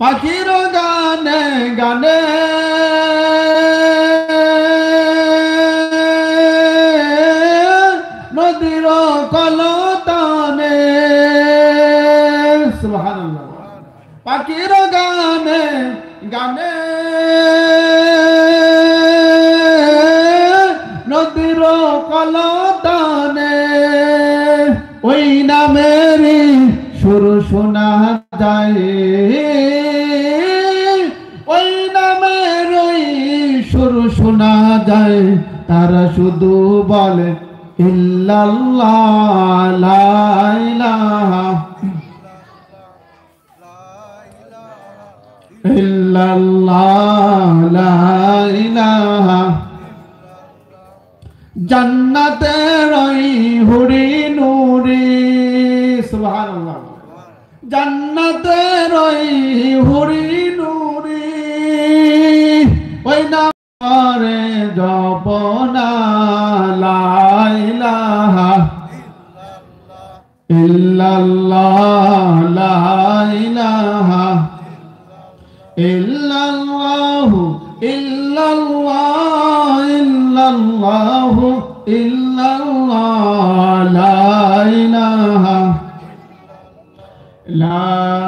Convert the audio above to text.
পাখির গানে গানে নদীর কলতানে সুবহানাল্লাহ পাখির গানে গানে নদীর কলতানে ওই নামেরই সুর শোনা যায় ওই নামের ওই সুর শোনা যায় তারা শুধু বলে ইল্লাল্লাহ লা ইলাহা ইল্লাল্লাহ লা ইলাহা জান্নাতের ওই হুরি নুরি সুবহানাল্লাহ জান্নাতের ওই হুরি নুরি ওই নামে জপনা লা ইলাহা ইল্লাল্লাহ লা ইলাহা ইল্লাল্লাহু ইল্লাল্লাহ ইল্লাল্লাহু ইল্লাল্লাহ লা ইলাহা লা